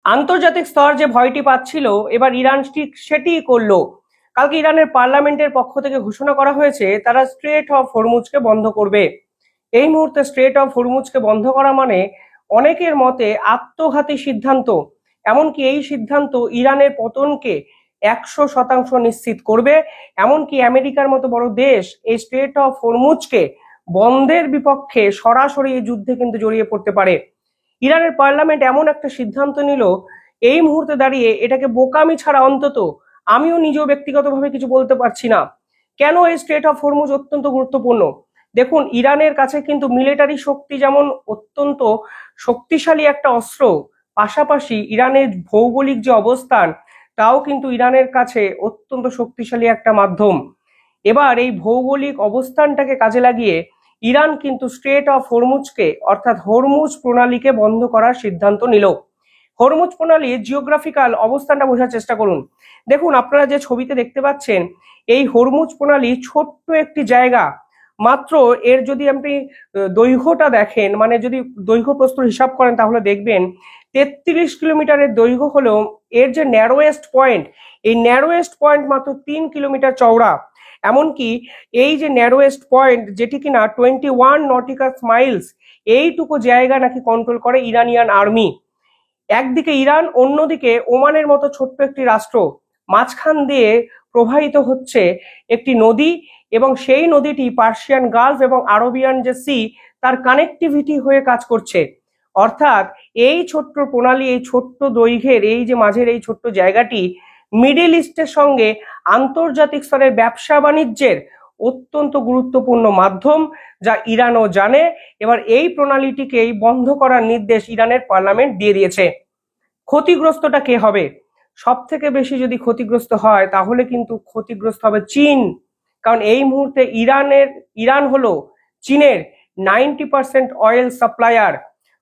আন্তর্জাতিক স্তর যে ভয়টি পাচ্ছিল, এবার ইরান ঠিক সেটিই করলো। কালকে ইরানের পার্লামেন্টের পক্ষ থেকে ঘোষণা করা হয়েছে তারা স্ট্রেট অফ হরমুজকে বন্ধ করবে। এই মুহূর্তে স্ট্রেট অফ হরমুজকে বন্ধ করা মানে অনেকের মতে আত্মঘাতী সিদ্ধান্ত। এমনকি এই সিদ্ধান্ত ইরানের পতনকে 100% নিশ্চিত করবে। এমনকি আমেরিকার মতো বড় দেশ এই স্ট্রেট অফ হরমুজকে বন্ধের বিপক্ষে সরাসরি এই যুদ্ধে কিন্তু জড়িয়ে পড়তে পারে। ইরানের পার্লামেন্ট এমন একটা সিদ্ধান্ত নিল, এই মুহূর্তে দাঁড়িয়ে এটাকে বোকামি ছাড়া অন্তত আমিও নিজেও ব্যক্তিগতভাবে কিছু বলতে পারছি না। কেন এই স্ট্রেট অফ হরমুজ অত্যন্ত গুরুত্বপূর্ণ? দেখুন, ইরানের কাছে কিন্তু মিলিটারি শক্তি যেমন অত্যন্ত শক্তিশালী একটা অস্ত্র, পাশাপাশি ইরানের ভৌগোলিক যে অবস্থান তাও কিন্তু ইরানের কাছে অত্যন্ত শক্তিশালী একটা মাধ্যম। এবার এই ভৌগোলিক অবস্থানটাকে কাজে লাগিয়ে ইরান কিন্তু স্ট্রেট অফ হরমুজকে অর্থাৎ হরমুজ প্রণালীকে বন্ধ করার সিদ্ধান্ত নিল। হরমুজ প্রণালীর জিওগ্রাফিক্যাল অবস্থানটা বোঝার চেষ্টা করুন। দেখুন, আপনারা যে ছবিতে দেখতে পাচ্ছেন, এই হরমুজ প্রণালী ছোট্ট একটি জায়গা। মাত্র এর যদি আপনি দৈর্ঘ্যটা দেখেন, মানে যদি দৈর্ঘ্য প্রস্থ হিসাব করেন, তাহলে দেখবেন 33 কিলোমিটারের দৈর্ঘ্য হলেও এর যে ন্যারোয়েস্ট পয়েন্ট, এই ন্যারোয়েস্ট পয়েন্ট মাত্র 3 কিলোমিটার চওড়া। এমনকি এই যে ন্যারোয়েস্ট পয়েন্ট, যেটি কিনা 21 নটিক্যাল মাইলস, এইটুকু জায়গা নাকি কন্ট্রোল করে ইরানিয়ান আর্মি। একদিকে ইরান, অন্যদিকে ওমানের মতো ছোট্ট একটি রাষ্ট্র, মাঝখান দিয়ে প্রবাহিত হচ্ছে একটি নদী, এবং সেই নদীটি পার্সিয়ান গালফ এবং আরবিয়ান যে সি, তার কানেক্টিভিটি হয়ে কাজ করছে। অর্থাৎ এই ছোট্ট প্রণালী, এই ছোট্ট দৈর্ঘ্যের এই যে মাঝের এই ছোট্ট জায়গাটি মিডিল ইস্টের সঙ্গে আন্তর্জাতিক স্তরের ব্যবসা বাণিজ্যের অত্যন্ত গুরুত্বপূর্ণ মাধ্যম, যা ইরানও জানে। এবার এই প্রণালীটিকেই বন্ধ করার নির্দেশ ইরানের পার্লামেন্ট দিয়ে দিয়েছে। ক্ষতিগ্রস্তটা কে হবে? সব থেকে বেশি যদি ক্ষতিগ্রস্ত হয়, তাহলে কিন্তু ক্ষতিগ্রস্ত হবে চীন। কারণ এই মুহূর্তে ইরান হলো চীনের 90% অয়েল সাপ্লায়ার।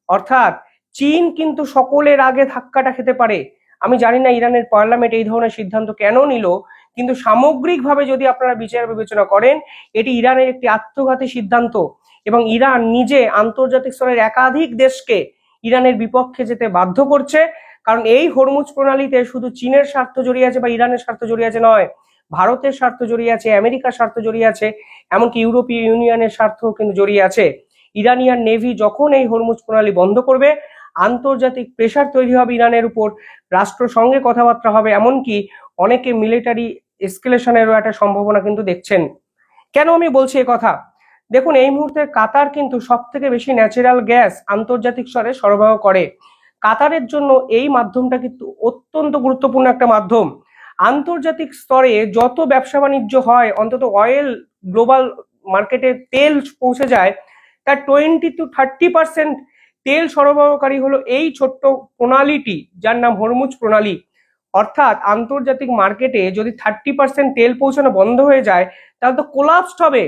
অর্থাৎ চীন কিন্তু সকলের আগে ধাক্কাটা খেতে পারে। আমি জানি না ইরানের পার্লামেন্ট এই ধরনের সিদ্ধান্ত কেন নিল, কিন্তু সামগ্রিকভাবে যদি আপনারা বিচার বিবেচনা করেন, এটি ইরানের একটি আত্মঘাতী সিদ্ধান্ত, এবং ইরান নিজে আন্তর্জাতিক স্তরের একাধিক দেশকে ইরানের বিপক্ষে যেতে বাধ্য করছে। কারণ এই হরমুজ প্রণালীতে শুধু চীনের স্বার্থ জড়িয়ে আছে বা ইরানের স্বার্থ জড়িয়ে আছে নয়, ভারতের স্বার্থ জড়িয়ে আছে, আমেরিকার স্বার্থ জড়িয়ে আছে, এমনকি ইউরোপীয় ইউনিয়নের স্বার্থ কিন্তু জড়িয়ে আছে। ইরানিয়ান নেভি যখন এই হরমুজ প্রণালী বন্ধ করবে, আন্তর্জাতিক প্রেশার তৈরি হবে ইরানের উপর, রাষ্ট্রের সঙ্গে কথাবার্তা হবে, এমনকি অনেকে মিলিটারি এসকেলেশনেরও একটা সম্ভাবনা কিন্তু দেখছেন। কেন আমি বলছি এ কথা? দেখুন, এই মুহূর্তে কাতার কিন্তু সব থেকে বেশি ন্যাচারাল গ্যাস আন্তর্জাতিক স্তরে সরবরাহ করে। কাতারের জন্য এই মাধ্যমটা কিন্তু অত্যন্ত গুরুত্বপূর্ণ একটা মাধ্যম। আন্তর্জাতিক স্তরে যত ব্যবসা বাণিজ্য হয়, অন্তত অয়েল গ্লোবাল মার্কেটে তেল পৌঁছে যায়, তার 20 to 30% তেল সরবরাহকারী হলো এই ছোট্ট প্রণালীটি, যার নাম হরমুজ প্রণালী। অর্থাৎ আন্তর্জাতিক মার্কেটে যদি 30% তেল পৌঁছানো বন্ধ হয়ে যায়, তাহলে তো কোলাপসড হবে,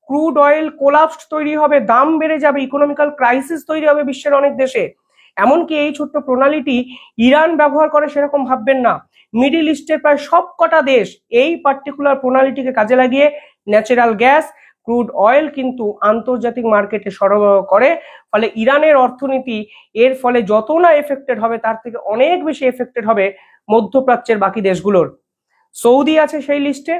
ক্রুড অয়েল কোলাপসড তৈরি হবে, দাম বেড়ে যাবে, ইকোনমিক্যাল ক্রাইসিস তৈরি হবে বিশ্বের অনেক দেশে। এমনকি এই ছোট্ট প্রণালীটি ইরান ব্যবহার করে সেরকম ভাববেন না। মিডিল ইস্টের প্রায় সব কটা দেশ এই পার্টিকুলার প্রণালীটিকে কাজে লাগিয়ে ন্যাচারাল গ্যাস, ক্রুড অয়েল কিন্তু আন্তর্জাতিক মার্কেটে সরবরাহ করে। ফলে ইরানের অর্থনীতি এর ফলে যত না এফেক্টেড হবে, তার থেকে অনেক বেশি এফেক্টেড হবে মধ্যপ্রাচ্যের বাকি দেশগুলোর। সৌদি আছে সেই লিস্টে,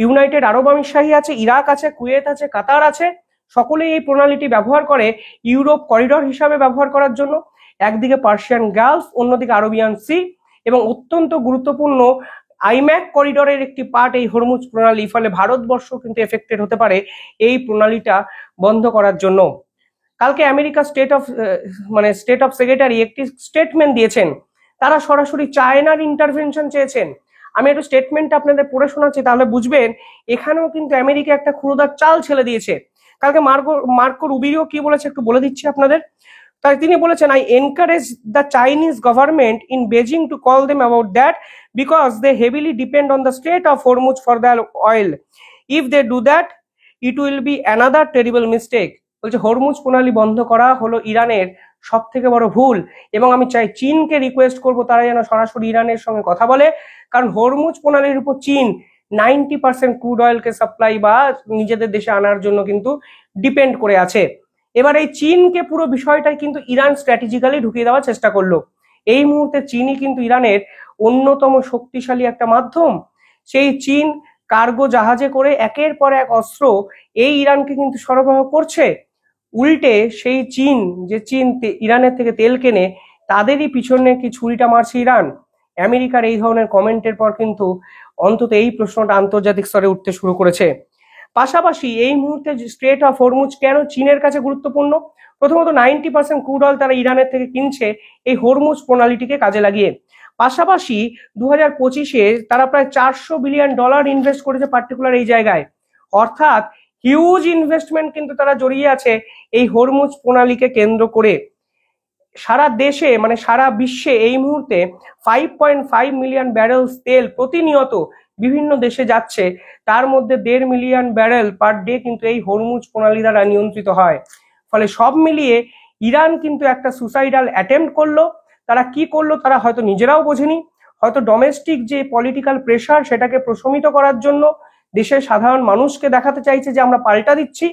ইউনাইটেড আরব আমিরশাহী আছে, ইরাক আছে, কুয়েত আছে, কাতার আছে। সকলেই এই প্রণালীটি ব্যবহার করে ইউরোপ করিডর হিসাবে ব্যবহার করার জন্য। একদিকে পার্সিয়ান গালফ, অন্যদিকে আরবিয়ান সি, এবং অত্যন্ত গুরুত্বপূর্ণ আইম্যাক করিডরের একটি পার্ট এই হরমুজ প্রণালী। ফলে ভারতবর্ষ কিন্তু এফেক্টেড হতে পারে এই প্রণালীটা বন্ধ করার জন্য। কালকে আমেরিকা স্টেট অফ সেক্রেটারি একটি স্টেটমেন্ট দিয়েছেন। তারা সরাসরি চায়নার ইন্টারভেনশন চেয়েছেন। আমি একটু স্টেটমেন্টটা আপনাদের পড়ে শোনাচ্ছি, তাহলে বুঝবেন এখানেও কিন্তু আমেরিকা একটা ক্ষুরোদার চাল ছেড়ে দিয়েছে। কালকে মার্কো রুবিও কি বলেছে একটু বলে দিচ্ছি আপনাদের। তাই তিনি বলেছেন, I encourage the Chinese government in Beijing to call them about that because they heavily depend on the state of Hormuz for the oil. If they do that, it will be another terrible mistake. বলছে Hormuz প্রণালী বন্ধ করা হলো ইরানের সব থেকে বড় ভুল, এবং আমি চাই চীনকে রিকোয়েস্ট করব তারা যেন সরাসরি ইরানের সঙ্গে কথা বলে। কারণ হরমুজ প্রণালীর উপর চীন 90% ক্রুড অয়েলকে সাপ্লাই বা নিজেদের দেশে আনার জন্য কিন্তু ডিপেন্ড করে আছে। এবার এই চীনকে পুরো বিষয়টাই কিন্তু ইরান স্ট্র্যাটেজিক্যালি ঢুকিয়ে দেওয়ার চেষ্টা করলো। এই মুহূর্তে চীনই কিন্তু ইরানের অন্যতম শক্তিশালী একটা মাধ্যম। সেই চীন কার্গো জাহাজে করে একের পর এক অস্ত্র এই ইরানকে কিন্তু সরবরাহ করছে। উল্টে সেই চীন, যে চীন ইরানের থেকে তেল কেনে, তাদেরই পিছনে কি ছুরিটা মারছে ইরান? আমেরিকার এই ধরনের কমেন্টের পর কিন্তু অন্তত এই প্রশ্নটা আন্তর্জাতিক স্তরে উঠতে শুরু করেছে। পাশাপাশি এই মুহূর্তে স্ট্রেট অফ হরমুজ কেন চীনের কাছে গুরুত্বপূর্ণ? প্রথমত 90% ক্রুড অয়েল তারা ইরানের থেকে কিনছে এই হরমুজ প্রণালীটিকে কাজে লাগিয়ে। পাশাপাশি 2025-এ তারা প্রায় $400 বিলিয়ন ইনভেস্ট করেছে পার্টিকুলার এই জায়গায়। অর্থাৎ হিউজ ইনভেস্টমেন্ট কিন্তু তারা জড়িয়ে আছে এই হরমুজ প্রণালীকে কেন্দ্র করে। সারা দেশে মানে সারা বিশ্বে এই মুহূর্তে 5.5 মিলিয়ন ব্যারেল তেল প্রতিনিয়ত বিভিন্ন দেশে যাচ্ছে, তার মধ্যে 1.5 মিলিয়ন ব্যারেল পার ডে কিন্তু এই হরমুজ প্রণালী দ্বারা নিয়ন্ত্রিত হয়। ফলে সব মিলিয়ে ইরান কিন্তু একটা সুসাইডাল অ্যাটেম্প্ট করলো। তারা কি করলো তারা হয়তো নিজেরাও বোঝেনি, হয়তো ডোমেস্টিক যে পলিটিক্যাল প্রেশার সেটাকে প্রশমিত করার জন্য দেশের সাধারণ মানুষকে দেখাতে চাইছে যে আমরা পাল্টা দিচ্ছি।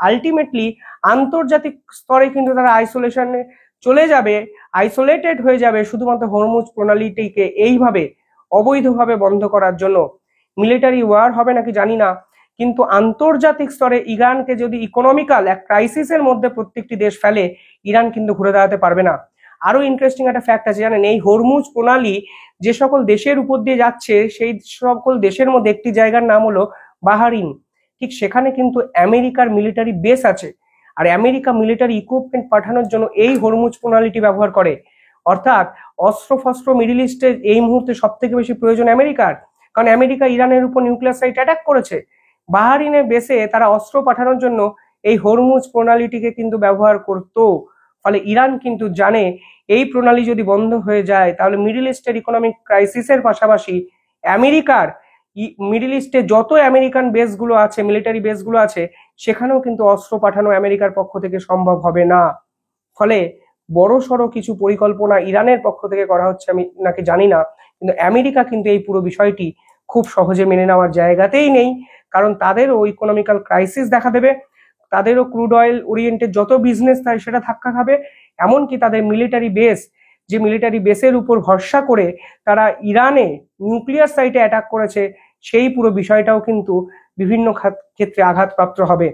আলটিমেটলি আন্তর্জাতিক স্তরে কিন্তু তারা আইসোলেশনে চলে যাবে, আইসোলেটেড হয়ে যাবে শুধুমাত্র হরমুজ প্রণালীটিকে এইভাবে অবৈধভাবে বন্ধ করার জন্য। মিলিটারি ওয়ার হবে নাকি জানি না, কিন্তু আন্তর্জাতিক স্তরে ইরানকে যদি ইকোনমিক্যাল এক ক্রাইসিসের মধ্যে প্রত্যেকটি দেশ ফেলে, ইরান কিন্তু ঘুরে দাঁড়াতে পারবে না। আরো ইন্টারেস্টিং একটা ফ্যাক্ট আছে জানেন, এই হরমুজ প্রণালী যে সকল দেশের উপর দিয়ে যাচ্ছে সেই সকল দেশের মধ্যে একটি জায়গার নাম হলো বাহারিন। ঠিক সেখানে কিন্তু আমেরিকার মিলিটারি বেস আছে, আর আমেরিকা মিলিটারি ইকুইপমেন্ট পাঠানোর জন্য এই হরমুজ প্রণালীটি ব্যবহার করে। অর্থাৎ অস্ত্র ফস্ত্র মিডল ইস্টে এই মুহূর্তে সব থেকে বেশি প্রয়োজন আমেরিকার, কারণ আমেরিকা ইরানের উপর নিউক্লিয়ার সাইট অ্যাটাক করেছে। বাহারিনের বেসে তারা অস্ত্র পাঠানোর জন্য এই হরমুজ প্রণালীটিকে কিন্তু ব্যবহার করতো। ফলে ইরান কিন্তু জানে এই প্রণালী যদি বন্ধ হয়ে যায় তাহলে মিডল ইস্টের ইকোনমিক ক্রাইসিসের পাশাপাশি আমেরিকার মিডল ইস্টে যত আমেরিকান বেসগুলো আছে, মিলিটারি বেসগুলো আছে, সেখানেও কিন্তু অস্ত্র পাঠানো আমেরিকার পক্ষ থেকে সম্ভব হবে না। ফলে বড় সড়ো কিছু পরিকল্পনা ইরানের পক্ষ থেকে করা হচ্ছে আমি নাকি জানি না, কিন্তু আমেরিকা কিন্তু এই পুরো বিষয়টি খুব সহজে মেনে নেওয়ার জায়গাতেই নেই, কারণ তাদেরও ইকোনমিক্যাল ক্রাইসিস দেখা দেবে, তাদেরও ক্রুড অয়েল ওরিয়েন্টেড যত বিজনেস থাকে সেটা ধাক্কা খাবে। এমনকি তাদের মিলিটারি বেস, যে মিলিটারি বেসের উপর ভরসা করে তারা ইরানে নিউক্লিয়ার সাইটে অ্যাটাক করেছে, সেই পুরো বিষয়টাও কিন্তু বিভিন্ন ক্ষেত্রে আঘাতপ্রাপ্ত হবে।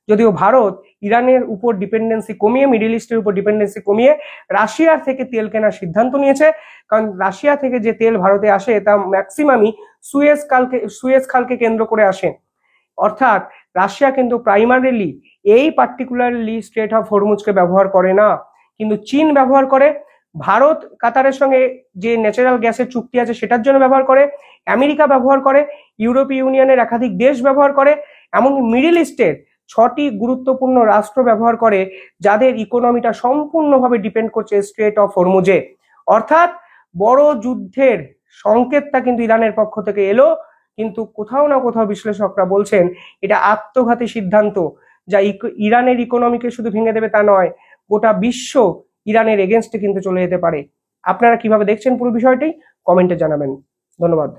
যদিও ভারত ইরানের উপর ডিপেন্ডেন্সি কমিয়ে, মিডল ইস্টের উপর ডিপেন্ডেন্সি কমিয়ে রাশিয়ার থেকে তেল কেনার সিদ্ধান্ত নিয়েছে, কারণ রাশিয়া থেকে যে তেল ভারতে আসে তা ম্যাক্সিমামই সুয়েজ খালকে কেন্দ্র করে আসে। অর্থাৎ রাশিয়া কিন্তু প্রাইমারিলি এই পার্টিকুলারলি স্ট্রেট অফ হরমুজকে ব্যবহার করে না, কিন্তু চীন ব্যবহার করে। ভারত কাতারের সঙ্গে যে ন্যাচারাল গ্যাসের চুক্তি আছে সেটার জন্য ব্যবহার করে, আমেরিকা ব্যবহার করে, ইউরোপীয় ইউনিয়নের একাধিক দেশ ব্যবহার করে, এমনকি মিডল ইস্টের 6টি গুরুত্বপূর্ণ রাষ্ট্র ব্যবহার করে, যাদের ইকোনমিটা সম্পূর্ণভাবে ডিপেন্ড করছে স্ট্রেট অফ হরমুজে। অর্থাৎ বড় যুদ্ধের সংকেতটা কিন্তু ইরানের পক্ষ থেকে এলো, কিন্তু কোথাও না কোথাও বিশ্লেষকরা বলছেন এটা আত্মঘাতী সিদ্ধান্ত, যা ইরানের ইকোনমিকে শুধু ভেঙে দেবে তা নয়, গোটা বিশ্ব ইরানের এগেনস্টে কিন্তু চলে যেতে পারে। আপনারা কিভাবে দেখছেন পুরো বিষয়টি কমেন্টে জানাবেন। ধন্যবাদ।